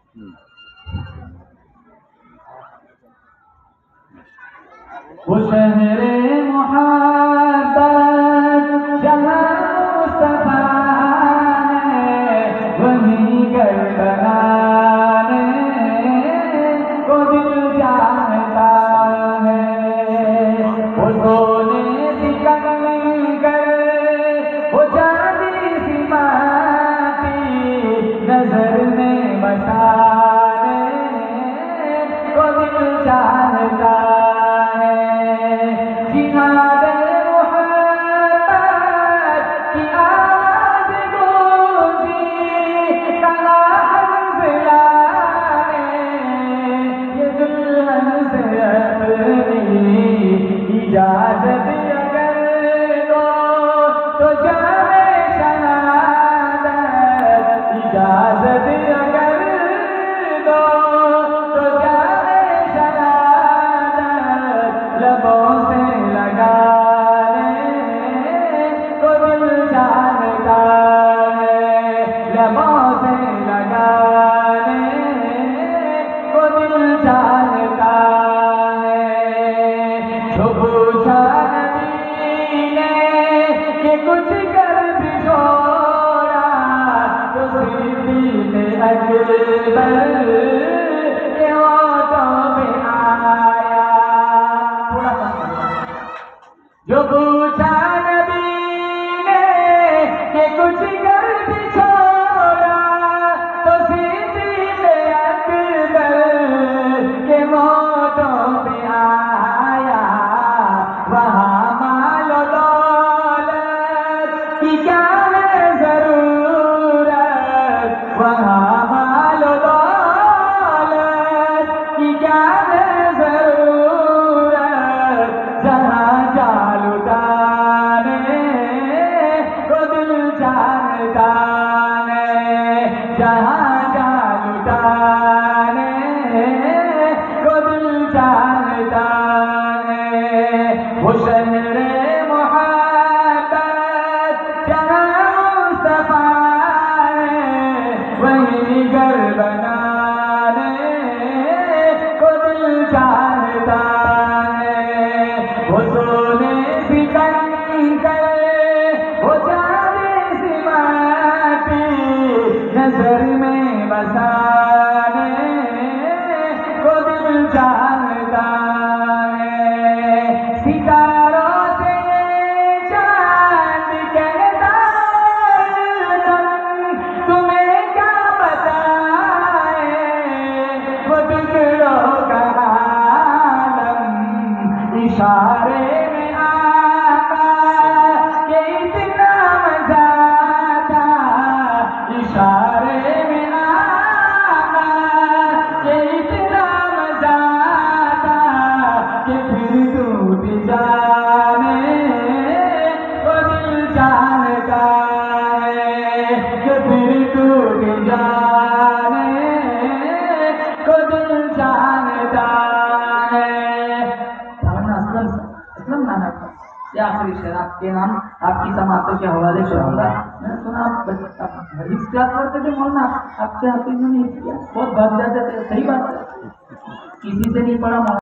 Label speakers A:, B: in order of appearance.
A: वो शहरे मोहब्बत जहाँ मुस्तफा ने वहीं घर बनाने को दिल जानता है। वो सोने सी कंकर वो चांदी सी माटी नजर में बसाने को दिल जानता है। जिहादे मोहब्बत की आवाज़ गूंजी कहा हंसला ने ये दुल्हन से अपनी इजाज़त अगर दो तो जाने शहादत इजाज़त अगर दो तो जाने शहादत लबों से लगाने को दिल जानता है। लबों से लगाने को दिल जानता है। जो पूछा नबी ने कि कुछ कर भी छोड़ा तो सिद्दीक़ अकबर के होठों पे आया। थोड़ा सा जो पूछा नबी ने कि कुछ कर भी छोड़ा तो सिद्दीक़ अकबर के होठों पे आया। वहाँ मालो दौलत की क्या है जरूरत, वहाँ मालो दौलत की क्या है जरूरत, जहाँ जान लुटाने को दिल जानता है। जहाँ जान लुटाने को दिल जानता है। वो शहरे मोहब्बत जहाँ मुस्तफा ने वहीं घर बनाने को दिल जानता है। वो सोने सी कंकर वो चांदी सी माटी नजर में बसाने को दिल जानता है। सितारों से चांद कहता तुम्हें क्या बताए वो टुकड़ों का आलम इशारे में आका के इतना मजा था। इशारे में आका के इतना मजा था कि फिर टूट जाने को दिल जानता है। कि फिर टूट जाने को दिल जानता है। असलम नाना का ये आखिरी शेर आपके नाम आपकी समातों के हवाले से होगा। मैंने सुना आप हिफ्ज़ करते थे मौलाना, आपसे हाफिज़ ने हिफ्ज़ किया, बहुत बात जाते थे। सही बात है, किसी से नहीं पढ़ा।